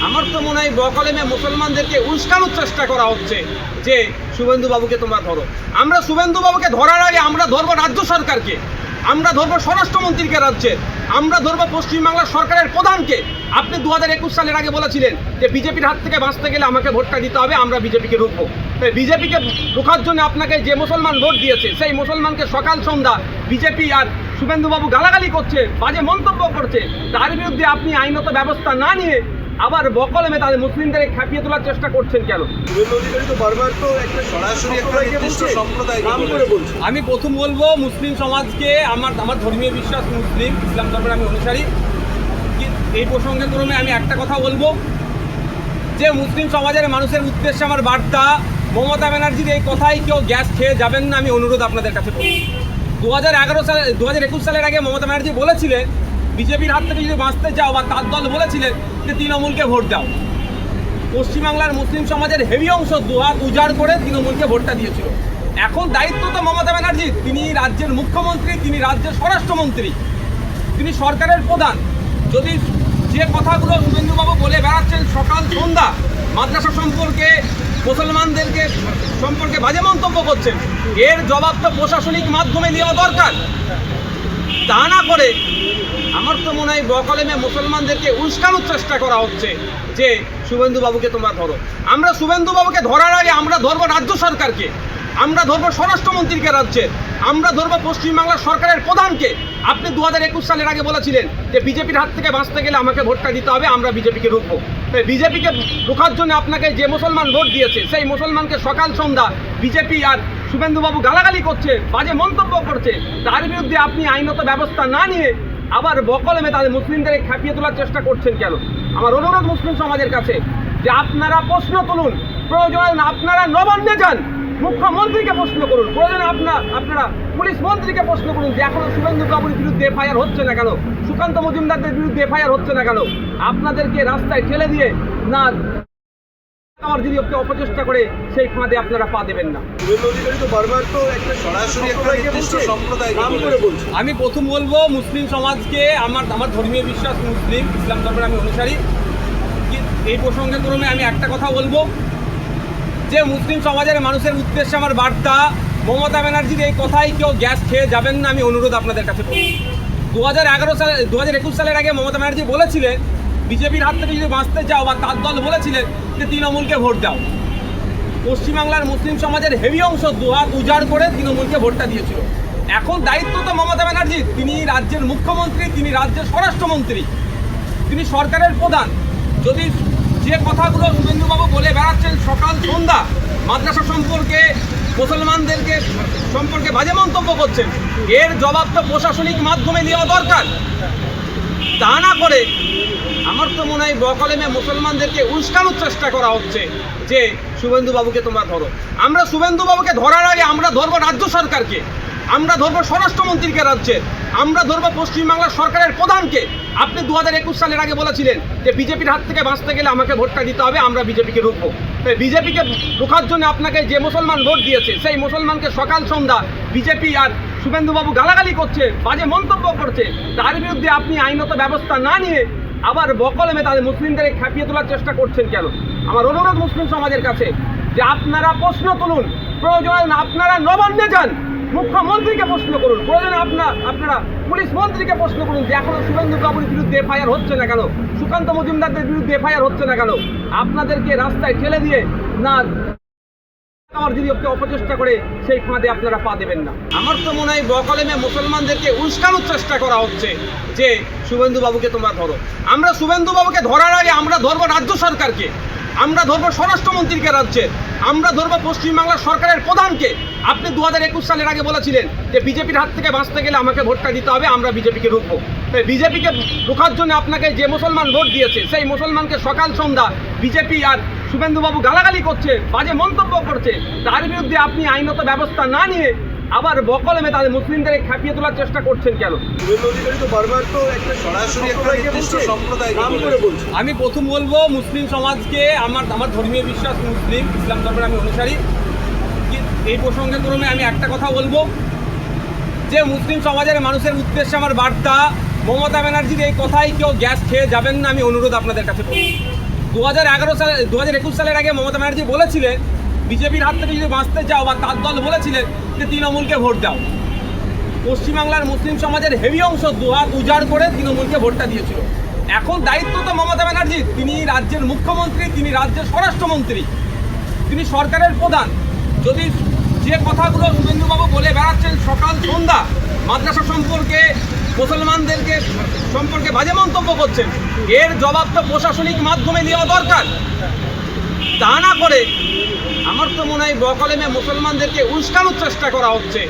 আমার তো মনে হয় বকলেমে মুসলমানদেরকে উস্কানোর চেষ্টা করা হচ্ছে যে শুভেন্দু বাবুকে তোমরা ধরো। আমরা শুভেন্দু বাবুকে ধরার আগে আমরা ধরবো রাজ্য সরকারকে, আমরা ধরবো স্বরাষ্ট্রমন্ত্রীকে রাজ্যের, আমরা ধরবো পশ্চিমবাংলার সরকারের প্রধানকে। আপনি 2021 সালের আগে বলেছিলেন যে বিজেপির হাত থেকে বাঁচতে গেলে আমাকে ভোটটা দিতে হবে, আমরা বিজেপিকে রুখবো। বিজেপিকে রোখার জন্য আপনাকে যে মুসলমান ভোট দিয়েছে সেই মুসলমানকে সকাল সন্ধ্যা বিজেপি আর শুভেন্দুবাবু গালাগালি করছে, বাজে মন্তব্য করছে, তার বিরুদ্ধে আপনি আইনত ব্যবস্থা না নিয়ে আবার বকলেমে তাদের মুসলিমদের খেপিয়ে তোলার চেষ্টা করছেন কেন? আমি প্রথম বলবো মুসলিম সমাজকে, আমার ধর্মীয় বিশ্বাস মুসলিম, ইসলাম ধর্মের আমি অনুসারী। এই প্রসঙ্গে ক্রমে আমি একটা কথা বলবো যে মুসলিম সমাজের মানুষের উদ্দেশ্যে আমার বার্তা, মমতা ব্যানার্জির এই কথাই কেউ গ্যাস খেয়ে যাবেন না, আমি অনুরোধ আপনাদের কাছে করি। 2021 সালের আগে মমতা ব্যানার্জি বলেছিলেন বিজেপির হাত থেকে যদি বাঁচতে চাও, বা তার দল বলেছিলেন যে তৃণমূলকে ভোট দাও। পশ্চিমবাংলার মুসলিম সমাজের হেভি অংশ দুহাত উজাড় করে তৃণমূলকে ভোটটা দিয়েছিল। এখন দায়িত্ব তো মমতা ব্যানার্জির, তিনি রাজ্যের মুখ্যমন্ত্রী, তিনি রাজ্যের স্বরাষ্ট্রমন্ত্রী, তিনি সরকারের প্রধান। যদি যে কথাগুলো শুভেন্দুবাবু বলে বেড়াচ্ছেন সকাল সন্ধ্যা, মাদ্রাসা সম্পর্কে, মুসলমানদেরকে সম্পর্কে বাজে মন্তব্য করছেন, এর জবাব তো প্রশাসনিক মাধ্যমে নেওয়া দরকার। তা না করে আমার তো মনে হয় বকলেমে মুসলমানদেরকে উস্কানোর চেষ্টা করা হচ্ছে যে শুভেন্দু বাবুকে তোমরা ধরো। আমরা শুভেন্দু বাবুকে ধরার আগে আমরা ধরবো রাজ্য সরকারকে, আমরা ধরবো স্বরাষ্ট্রমন্ত্রীকে রাজ্যের, আমরা ধরবো পশ্চিমবাংলার সরকারের প্রধানকে। আপনি 2021 সালের আগে বলেছিলেন যে বিজেপির হাত থেকে বাঁচতে গেলে আমাকে ভোটটা দিতে হবে, আমরা বিজেপিকে রুখবো। বিজেপিকে রোখার জন্য আপনাকে যে মুসলমান ভোট দিয়েছে সেই মুসলমানকে সকাল সন্ধ্যা বিজেপি আর শুভেন্দুবাবু গালাগালি করছে, বাজে মন্তব্য করছে, তার বিরুদ্ধে আপনি আইনত ব্যবস্থা না নিয়ে আবার বকলেমে তাদের মুসলিমদের খেপিয়ে তোলার চেষ্টা করছেন কেন? আমার অনুরোধ মুসলিম সমাজের কাছে যে আপনারা প্রশ্ন তুলুন, প্রয়োজন আপনারা নবান্নে যান, মুখ্যমন্ত্রীকে প্রশ্ন করুন, প্রয়োজনে আপনারা পুলিশ মন্ত্রীকে প্রশ্ন করুন যে এখনো শুভেন্দু বাবুর বিরুদ্ধে এফআইআর হচ্ছে না কেন, সুকান্ত মজুমদারদের বিরুদ্ধে এফআইআর হচ্ছে না কেন? আপনাদেরকে রাস্তায় ঠেলে দিয়ে না আমার যদি অপচেষ্টা করে সেই ফাঁদে আপনারা পা দেবেন না। আমি প্রথম বলবো মুসলিম সমাজকে, আমার ধর্মীয় বিশ্বাস মুসলিম, ইসলাম ধর্মের আমি অনুসারী। এই প্রসঙ্গে ক্রমে আমি একটা কথা বলবো যে মুসলিম সমাজের মানুষের উদ্দেশ্যে আমার বার্তা, মমতা ব্যানার্জির এই কথাই কেউ গ্যাস খেয়ে যাবেন না, আমি অনুরোধ আপনাদের কাছে করি। 2021 সালের আগে মমতা ব্যানার্জি বলেছিলেন বিজেপির হাত থেকে যদি বাঁচতে চাও, বা তার দল বলেছিলেন যে তৃণমূলকে ভোট দাও। পশ্চিমবাংলার মুসলিম সমাজের হেভি অংশ দুহাত উজাড় করে তৃণমূলকে ভোটটা দিয়েছিল। এখন দায়িত্ব তো মমতা ব্যানার্জির, তিনি রাজ্যের মুখ্যমন্ত্রী, তিনি রাজ্যের স্বরাষ্ট্রমন্ত্রী, তিনি সরকারের প্রধান। যদি যে কথাগুলো শুভেন্দুবাবু বলে বেড়াচ্ছেন সকাল সন্ধ্যা, মাদ্রাসা সম্পর্কে, মুসলমানদেরকে সম্পর্কে বাজে মন্তব্য করছেন, এর জবাব তো প্রশাসনিক মাধ্যমে নেওয়া দরকার। তা না করে আমার তো মনে হয় বকলেমে মুসলমানদেরকে উস্কানোর চেষ্টা করা হচ্ছে যে শুভেন্দু বাবুকে তোমরা ধরো। আমরা শুভেন্দু বাবুকে ধরার আগে আমরা ধরবো রাজ্য সরকারকে, আমরা ধরবো স্বরাষ্ট্রমন্ত্রীকে রাজ্যের, আমরা ধরবো পশ্চিমবাংলার সরকারের প্রধানকে। আপনি 2021 সালের আগে বলেছিলেন যে বিজেপির হাত থেকে বাঁচতে গেলে আমাকে ভোটটা দিতে হবে, আমরা বিজেপিকে রুখবো। বিজেপিকে রোখার জন্য আপনাকে যে মুসলমান ভোট দিয়েছে সেই মুসলমানকে সকাল সন্ধ্যা বিজেপি আর শুভেন্দুবাবু গালাগালি করছে, বাজে মন্তব্য করছে, তার বিরুদ্ধে আপনি আইনত ব্যবস্থা না নিয়ে আবার বকলেমে তাদের মুসলিমদের খেপিয়ে তোলার চেষ্টা করছেন কেন? আমার অনুরোধ মুসলিম সমাজের কাছে যে আপনারা প্রশ্ন তুলুন, প্রয়োজন আপনারা নবান্নে যান, মুখ্যমন্ত্রীকে প্রশ্ন করুন, প্রয়োজনে আপনারা পুলিশ মন্ত্রীকে প্রশ্ন করুন যে এখনো শুভেন্দু বাবুর বিরুদ্ধে এফআইআর হচ্ছে না কেন, সুকান্ত মজুমদারদের বিরুদ্ধে এফআইআর হচ্ছে না কেন? আপনাদেরকে রাস্তায় ঠেলে দিয়ে না আমার যদি অপচেষ্টা করে সেই ফাঁদে আপনারা পা দেবেন না। আমার তো মনে হয় বকলেমে মুসলমানদেরকে উস্কানোর চেষ্টা করা হচ্ছে যে শুভেন্দু বাবুকে তোমরা ধরো। আমরা শুভেন্দু বাবুকে ধরার আগে আমরা ধরবো রাজ্য সরকারকে, আমরা ধরবো স্বরাষ্ট্রমন্ত্রীকে রাজ্যের, আমরা ধরবো পশ্চিমবাংলার সরকারের প্রধানকে। আপনি 2021 সালের আগে বলেছিলেন যে বিজেপির হাত থেকে বাঁচতে গেলে আমাকে ভোটটা দিতে হবে, আমরা বিজেপিকে রুখবো। বিজেপিকে রোখার জন্য আপনাকে যে মুসলমান ভোট দিয়েছে সেই মুসলমানকে সকাল সন্ধ্যা বিজেপি আর শুভেন্দুবাবু গালাগালি করছে, বাজে মন্তব্য করছে, তার বিরুদ্ধে আপনি আইনত ব্যবস্থা না নিয়ে আবার বকলেমে তাদের মুসলিমদের খেপিয়ে তোলার চেষ্টা করছেন কেন? আমি প্রথম বলবো মুসলিম সমাজকে, আমার ধর্মীয় বিশ্বাস মুসলিম, ইসলাম ধর্মের আমি অনুসারী। এই প্রসঙ্গে ক্রমে আমি একটা কথা বলবো যে মুসলিম সমাজের মানুষের উদ্দেশ্যে আমার বার্তা, মমতা ব্যানার্জির এই কথাই কেউ গ্যাস খেয়ে যাবেন না, আমি অনুরোধ আপনাদের কাছে করি। 2021 সালের আগে মমতা ব্যানার্জি বলেছিলেন বিজেপির হাত থেকে যদি বাঁচতে চাও বা তার দল বলেছিলেন যে তৃণমূলকে ভোট দাও। পশ্চিমবাংলার মুসলিম সমাজের হেভি অংশ দুহাত উজাড় করে তৃণমূলকে ভোটটা দিয়েছিল। এখন দায়িত্ব তো মমতা ব্যানার্জি, তিনি রাজ্যের মুখ্যমন্ত্রী, তিনি রাজ্যের স্বরাষ্ট্রমন্ত্রী, তিনি সরকারের প্রধান। যদি যে কথাগুলো শুভেন্দুবাবু বলে বেড়াচ্ছেন সকাল সন্ধ্যা, মাদ্রাসা সম্পর্কে, মুসলমানদেরকে সম্পর্কে বাজে মন্তব্য করছেন, এর জবাব তো প্রশাসনিক মাধ্যমে নেওয়া দরকার। তা না করে আমার তো মনে হয় বকলেমে মুসলমানদেরকে উস্কানোর চেষ্টা করা হচ্ছে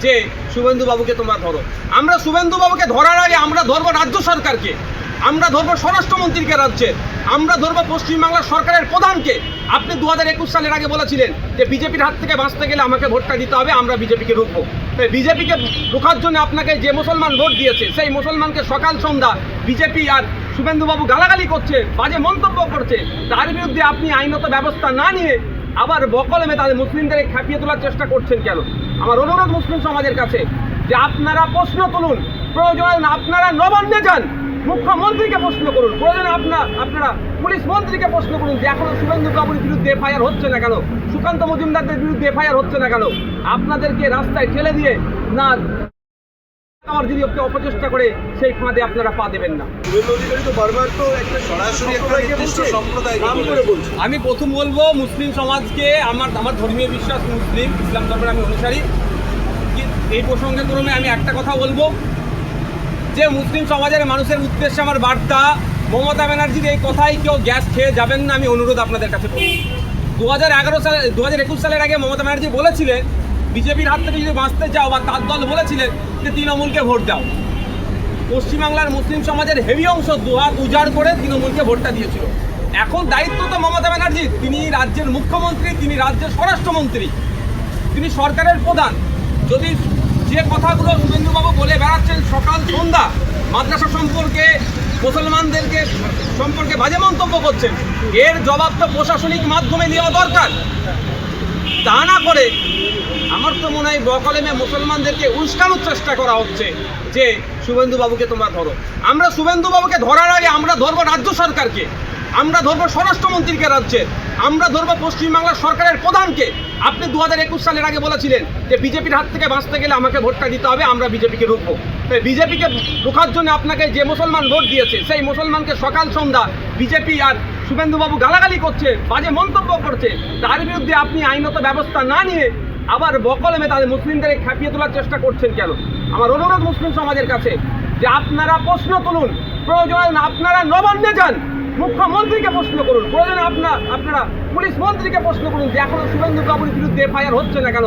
যে শুভেন্দুবাবুকে তোমরা ধরো। আমরা শুভেন্দুবাবুকে ধরার আগে আমরা ধরবো রাজ্য সরকারকে, আমরা ধরবো স্বরাষ্ট্রমন্ত্রীকে রাজ্যের, আমরা ধরবো পশ্চিমবাংলার সরকারের প্রধানকে। আপনি 2021 সালের আগে বলেছিলেন যে বিজেপির হাত থেকে বাঁচতে গেলে আমাকে ভোটটা দিতে হবে, আমরা বিজেপিকে রুখবো। বিজেপিকে রোখার জন্য আপনাকে যে মুসলমান ভোট দিয়েছে সেই মুসলমানকে সকাল সন্ধ্যা বিজেপি আর শুভেন্দুবাবু গালাগালি করছে, বাজে মন্তব্য করছে, তার বিরুদ্ধে আপনি আইনত ব্যবস্থা না নিয়ে আবার বকলেমে তাদের মুসলিমদের খেপিয়ে তোলার চেষ্টা করছেন কেন? আমার অনুরোধ মুসলিম সমাজের কাছে যে আপনারা প্রশ্ন তুলুন, প্রয়োজন আপনারা নবান্নে যান, মুখ্যমন্ত্রীকে প্রশ্ন করুন, প্রয়োজনে আপনারা পুলিশ মন্ত্রীকে প্রশ্ন করুন যে এখনো শুভেন্দুবাবুর বিরুদ্ধে এফআইআর হচ্ছে না কেন, সুকান্ত মজুমদারদের বিরুদ্ধে এফআইআর হচ্ছে না কেন? আপনাদেরকে রাস্তায় ঠেলে দিয়ে না আমার যদি অপচেষ্টা করে সেই ফাঁদে আপনারা পা দেবেন না। আমি প্রথম বলবো মুসলিম সমাজকে, আমার ধর্মীয় বিশ্বাস মুসলিম, ইসলাম ধর্মের আমি অনুসারী। এই প্রসঙ্গে ক্রমে আমি একটা কথা বলবো যে মুসলিম সমাজের মানুষের উদ্দেশ্যে আমার বার্তা, মমতা ব্যানার্জির এই কথাই কেউ গ্যাস খেয়ে যাবেন না, আমি অনুরোধ আপনাদের কাছে করব। 2021 সালের আগে মমতা ব্যানার্জি বলেছিলেন বিজেপির হাত থেকে যদি বাঁচতে চাও বা তার দল বলেছিলেন যে তৃণমূলকে ভোট দাও। পশ্চিমবাংলার মুসলিম সমাজের হেভি অংশ দুহাত উজাড় করে তৃণমূলকে ভোটটা দিয়েছিল। এখন দায়িত্ব তো মমতা ব্যানার্জি, তিনি রাজ্যের মুখ্যমন্ত্রী, তিনি রাজ্যের স্বরাষ্ট্রমন্ত্রী, তিনি সরকারের প্রধান। যদি যে কথাগুলো শুভেন্দুবাবু বলে বেড়াচ্ছেন সকাল সন্ধ্যা, মাদ্রাসা সম্পর্কে, মুসলমানদেরকে সম্পর্কে বাজে মন্তব্য করছেন, এর জবাব তো প্রশাসনিক মাধ্যমে নেওয়া দরকার। তা না করে আমার তো মনে হয় বকলেমে মুসলমানদেরকে উস্কানোর চেষ্টা করা হচ্ছে যে শুভেন্দুবাবুকে তোমরা ধরো। আমরা শুভেন্দুবাবুকে ধরার আগে আমরা ধরবো রাজ্য সরকারকে, আমরা ধরবো স্বরাষ্ট্রমন্ত্রীকে রাজ্যের, আমরা ধরবো পশ্চিমবাংলার সরকারের প্রধানকে। আপনি 2021 সালের আগে বলেছিলেন যে বিজেপির হাত থেকে বাঁচতে গেলে আমাকে ভোটটা দিতে হবে, আমরা বিজেপিকে রুখবো। বিজেপিকে রোখার জন্য আপনাকে যে মুসলমান ভোট দিয়েছে সেই মুসলমানকে সকাল সন্ধ্যা বিজেপি আর শুভেন্দুবাবু গালাগালি করছে, বাজে মন্তব্য করছে, তার বিরুদ্ধে আপনি আইনত ব্যবস্থা না নিয়ে আবার বকলেমে তাদের মুসলিমদের খেপিয়ে তোলার চেষ্টা করছেন কেন? আমার অনুরোধ মুসলিম সমাজের কাছে যে আপনারা প্রশ্ন তুলুন, প্রয়োজন আপনারা নবান্নে যান, মুখ্যমন্ত্রীকে প্রশ্ন করুন, প্রয়োজনে আপনারা পুলিশ মন্ত্রীকে প্রশ্ন করুন যে এখনো শুভেন্দুবাবুর বিরুদ্ধে এফআইআর হচ্ছে না কেন?